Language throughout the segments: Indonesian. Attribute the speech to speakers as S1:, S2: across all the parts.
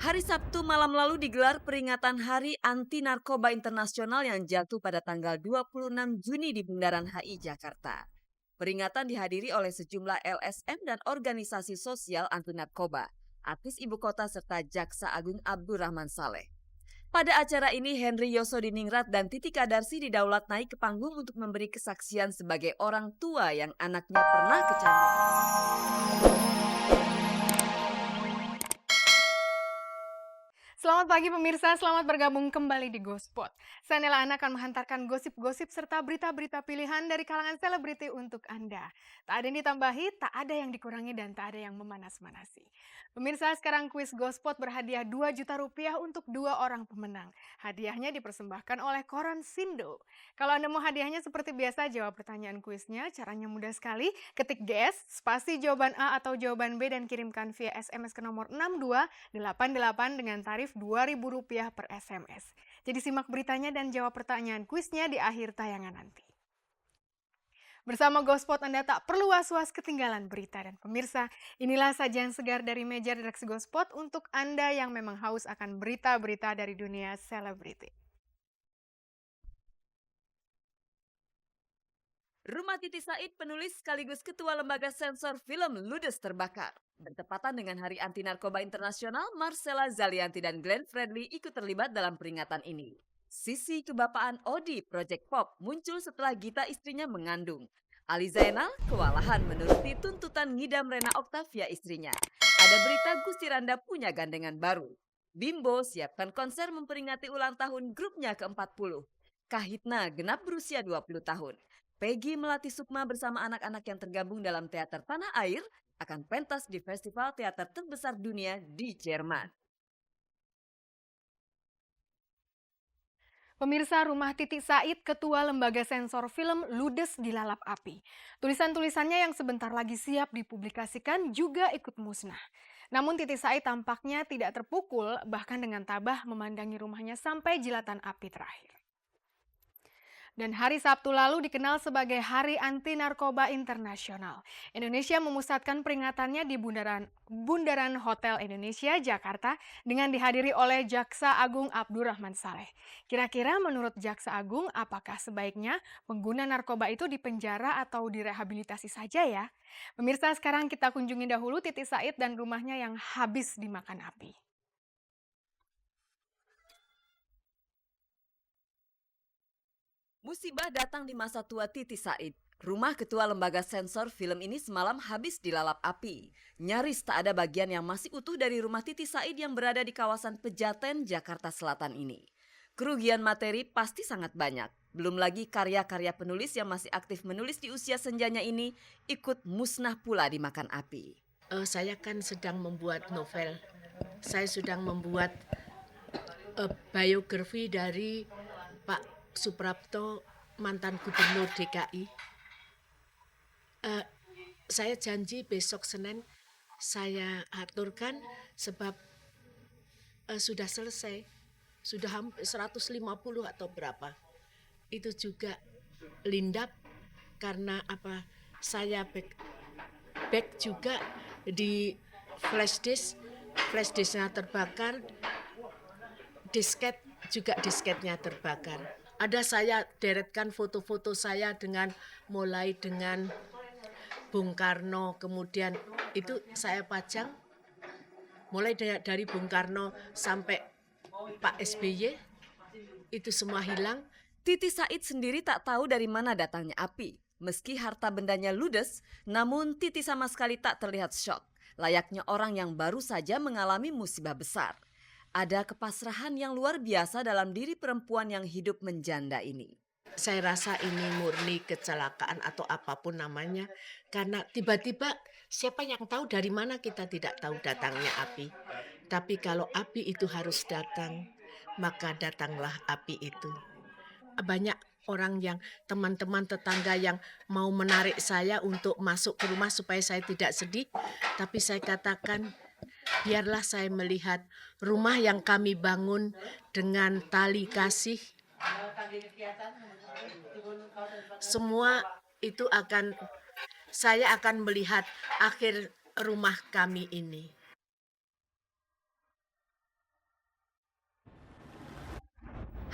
S1: Hari Sabtu malam lalu digelar peringatan Hari Anti Narkoba Internasional yang jatuh pada tanggal 26 Juni di Bundaran HI Jakarta. Peringatan dihadiri oleh sejumlah LSM dan organisasi sosial anti narkoba, artis ibu kota serta Jaksa Agung Abdurrahman Saleh. Pada acara ini Henry Yosodiningrat dan Titi Kadarsi didaulat naik ke panggung untuk memberi kesaksian sebagai orang tua yang anaknya pernah kecanduan.
S2: Selamat pagi pemirsa, selamat bergabung kembali di Gospot. Saya Nela Ana akan menghantarkan gosip-gosip serta berita-berita pilihan dari kalangan selebriti untuk Anda. Tak ada yang ditambahi, tak ada yang dikurangi, dan tak ada yang memanas-manasi. Pemirsa, sekarang kuis Gospot berhadiah 2 juta rupiah untuk 2 orang pemenang. Hadiahnya dipersembahkan oleh Koran Sindo. Kalau Anda mau hadiahnya seperti biasa, jawab pertanyaan kuisnya. Caranya mudah sekali, ketik GS, spasi jawaban A atau jawaban B dan kirimkan via SMS ke nomor 6288 dengan tarif Rp2.000 per SMS. Jadi simak beritanya dan jawab pertanyaan kuisnya di akhir tayangan nanti. Bersama Gospot Anda tak perlu was-was ketinggalan berita. Dan pemirsa, inilah sajian segar dari meja redaksi Gospot untuk Anda yang memang haus akan berita-berita dari dunia selebriti.
S1: Rumah Titi Said, penulis sekaligus ketua lembaga sensor film Ludes terbakar. Bertepatan dengan Hari Anti Narkoba Internasional, Marcella Zalianti dan Glenn Fredly ikut terlibat dalam peringatan ini. Sisi kebapaan Odi Project Pop muncul setelah Gita istrinya mengandung. Ali Zainal kewalahan menuruti tuntutan ngidam Rena Octavia istrinya. Ada berita Gusti Randa punya gandengan baru. Bimbo siapkan konser memperingati ulang tahun grupnya ke-40. Kahitna genap berusia 20 tahun. Peggy Melati Sukma bersama anak-anak yang tergabung dalam teater tanah air akan pentas di festival teater terbesar dunia di Jerman.
S2: Pemirsa, rumah Titi Said, ketua lembaga sensor film, ludes dilalap api. Tulisan-tulisannya yang sebentar lagi siap dipublikasikan juga ikut musnah. Namun Titi Said tampaknya tidak terpukul, bahkan dengan tabah memandangi rumahnya sampai jilatan api terakhir. Dan hari Sabtu lalu dikenal sebagai Hari Anti Narkoba Internasional. Indonesia memusatkan peringatannya di Bundaran Hotel Indonesia, Jakarta, dengan dihadiri oleh Jaksa Agung Abdurrahman Saleh. Kira-kira menurut Jaksa Agung, apakah sebaiknya pengguna narkoba itu dipenjara atau direhabilitasi saja ya? Pemirsa, sekarang kita kunjungi dahulu Titi Said dan rumahnya yang habis dimakan api.
S1: Musibah datang di masa tua Titi Said. Rumah ketua lembaga sensor film ini semalam habis dilalap api. Nyaris tak ada bagian yang masih utuh dari rumah Titi Said yang berada di kawasan Pejaten, Jakarta Selatan ini. Kerugian materi pasti sangat banyak. Belum lagi karya-karya penulis yang masih aktif menulis di usia senjanya ini ikut musnah pula dimakan api.
S3: Saya kan sedang membuat novel. Saya sedang membuat biografi dari Pak Suprapto, mantan gubernur DKI. Saya janji besok Senin saya aturkan sebab sudah selesai. Sudah hampir 150 atau berapa. Itu juga lindap karena saya back juga di flash disknya terbakar, disketnya terbakar. Ada saya deretkan foto-foto saya mulai dengan Bung Karno, kemudian itu saya pajang mulai dari Bung Karno sampai Pak SBY, itu semua hilang.
S1: Titi Said sendiri tak tahu dari mana datangnya api. Meski harta bendanya ludes, namun Titi sama sekali tak terlihat syok. Layaknya orang yang baru saja mengalami musibah besar. Ada kepasrahan yang luar biasa dalam diri perempuan yang hidup menjanda ini.
S3: Saya rasa ini murni kecelakaan atau apapun namanya. Karena tiba-tiba siapa yang tahu dari mana kita tidak tahu datangnya api. Tapi kalau api itu harus datang, maka datanglah api itu. Banyak orang yang teman-teman tetangga yang mau menarik saya untuk masuk ke rumah supaya saya tidak sedih. Tapi saya katakan, biarlah saya melihat rumah yang kami bangun dengan tali kasih. Semua itu saya akan melihat akhir rumah kami ini.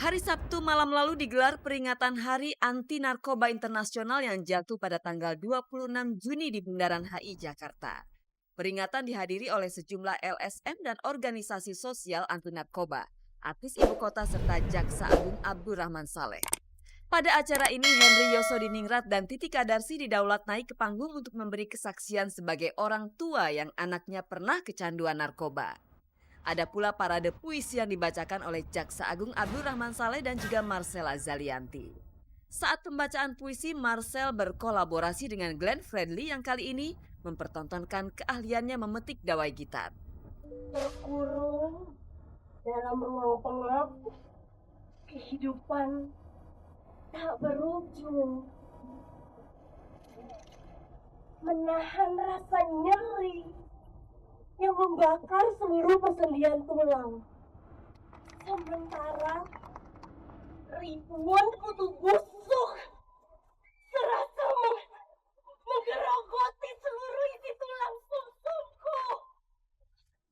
S1: Hari Sabtu malam lalu digelar peringatan Hari Anti Narkoba Internasional yang jatuh pada tanggal 26 Juni di Bundaran HI Jakarta. Peringatan dihadiri oleh sejumlah LSM dan organisasi sosial anti narkoba, artis ibu kota serta Jaksa Agung Abdurrahman Saleh. Pada acara ini Henry Yosodiningrat dan Titi Kadarsi didaulat naik ke panggung untuk memberi kesaksian sebagai orang tua yang anaknya pernah kecanduan narkoba. Ada pula parade puisi yang dibacakan oleh Jaksa Agung Abdurrahman Saleh dan juga Marcella Zalianti. Saat pembacaan puisi, Marcel berkolaborasi dengan Glenn Fredly yang kali ini mempertontonkan keahliannya memetik dawai gitar.
S4: Terkurung dalam ruang pengap, kehidupan tak berujung. Menahan rasa nyeri yang membakar seluruh persendian tulang. Sementara ribuan kutu busuk serasa menggerogoti seluruh isi tulang sumsumku.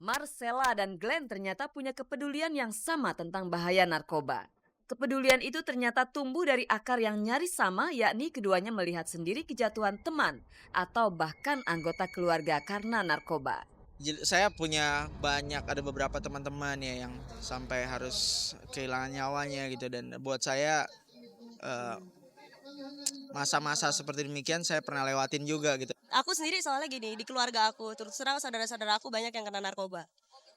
S1: Marcella dan Glenn ternyata punya kepedulian yang sama tentang bahaya narkoba. Kepedulian itu ternyata tumbuh dari akar yang nyaris sama, yakni keduanya melihat sendiri kejatuhan teman atau bahkan anggota keluarga karena narkoba.
S5: Saya ada beberapa teman-teman ya yang sampai harus kehilangan nyawanya gitu, dan buat saya masa-masa seperti demikian saya pernah lewatin juga gitu.
S6: Aku sendiri soalnya gini, di keluarga aku terus terang saudara-saudara aku banyak yang kena narkoba.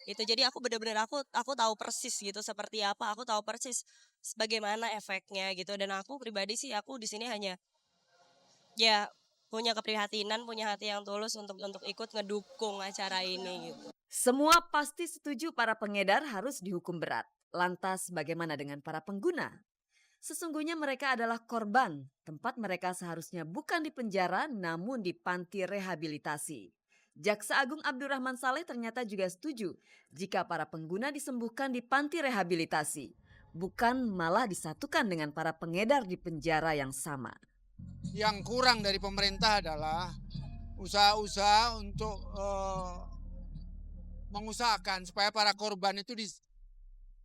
S6: Itu jadi aku benar-benar aku tahu persis gitu seperti apa, aku tahu persis bagaimana efeknya gitu, dan aku pribadi sih aku di sini hanya ya punya keprihatinan, punya hati yang tulus untuk ikut ngedukung acara ini gitu.
S1: Semua pasti setuju para pengedar harus dihukum berat. Lantas bagaimana dengan para pengguna? Sesungguhnya mereka adalah korban. Tempat mereka seharusnya bukan di penjara namun di panti rehabilitasi. Jaksa Agung Abdurrahman Saleh ternyata juga setuju jika para pengguna disembuhkan di panti rehabilitasi, bukan malah disatukan dengan para pengedar di penjara yang sama.
S7: Yang kurang dari pemerintah adalah usaha-usaha untuk mengusahakan supaya para korban itu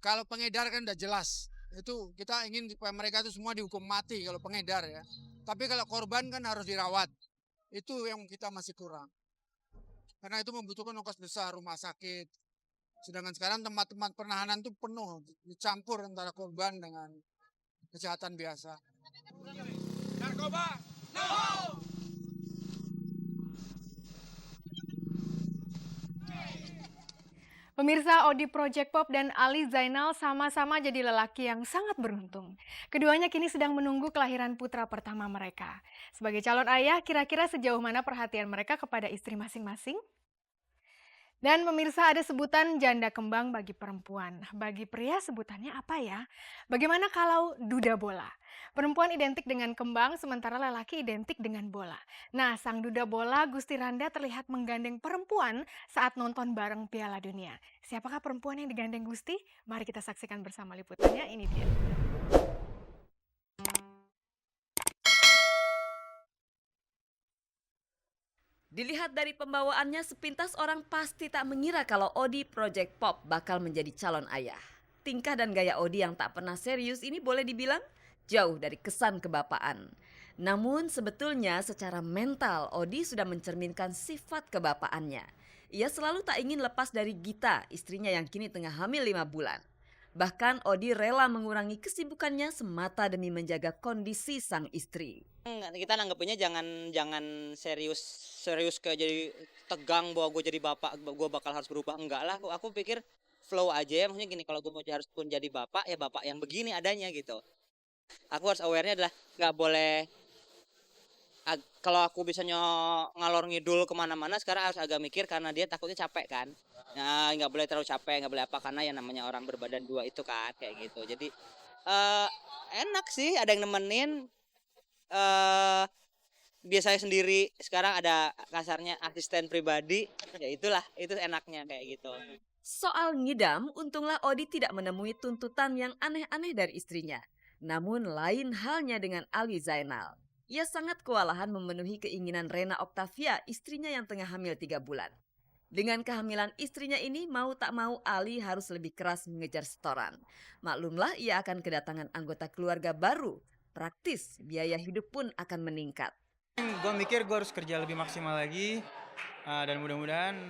S7: kalau pengedar kan udah jelas, itu kita ingin supaya mereka itu semua dihukum mati kalau pengedar ya. Tapi kalau korban kan harus dirawat, itu yang kita masih kurang. Karena itu membutuhkan ongkos besar rumah sakit. Sedangkan sekarang tempat-tempat penahanan itu penuh, dicampur antara korban dengan kesehatan biasa. Narkoba, no!
S2: Pemirsa, Odi Project Pop dan Ali Zainal sama-sama jadi lelaki yang sangat beruntung. Keduanya kini sedang menunggu kelahiran putra pertama mereka. Sebagai calon ayah, kira-kira sejauh mana perhatian mereka kepada istri masing-masing? Dan pemirsa, ada sebutan janda kembang bagi perempuan. Bagi pria sebutannya apa ya? Bagaimana kalau duda bola? Perempuan identik dengan kembang, sementara lelaki identik dengan bola. Nah, sang duda bola Gusti Randa terlihat menggandeng perempuan saat nonton bareng Piala Dunia. Siapakah perempuan yang digandeng Gusti? Mari kita saksikan bersama liputannya, ini dia.
S1: Dilihat dari pembawaannya, sepintas orang pasti tak mengira kalau Odi Project Pop bakal menjadi calon ayah. Tingkah dan gaya Odi yang tak pernah serius ini boleh dibilang jauh dari kesan kebapaan. Namun sebetulnya secara mental Odi sudah mencerminkan sifat kebapaannya. Ia selalu tak ingin lepas dari Gita, istrinya yang kini tengah hamil 5 bulan. Bahkan Odi rela mengurangi kesibukannya semata demi menjaga kondisi sang istri.
S8: Kita nanggepinnya jangan serius kayak jadi tegang bahwa gue jadi bapak, gue bakal harus berubah. Enggak lah, aku pikir flow aja ya. Maksudnya gini, kalau gue mau harus pun jadi bapak, ya bapak yang begini adanya gitu. Aku harus aware-nya adalah nggak boleh, kalau aku bisa ngalor ngidul kemana-mana, sekarang harus agak mikir karena dia takutnya capek kan. Nah, nggak boleh terlalu capek, nggak boleh apa, karena yang namanya orang berbadan 2 itu kan kayak gitu. Jadi enak sih, ada yang nemenin. Biasanya sendiri, sekarang ada kasarnya asisten pribadi, ya itulah, itu enaknya kayak gitu.
S1: Soal ngidam, untunglah Odi tidak menemui tuntutan yang aneh-aneh dari istrinya. Namun lain halnya dengan Ali Zainal. Ia sangat kewalahan memenuhi keinginan Rena Octavia, istrinya yang tengah hamil 3 bulan. Dengan kehamilan istrinya ini, mau tak mau Ali harus lebih keras mengejar setoran. Maklumlah ia akan kedatangan anggota keluarga baru. Praktis, biaya hidup pun akan meningkat.
S9: Gue mikir gue harus kerja lebih maksimal lagi dan mudah-mudahan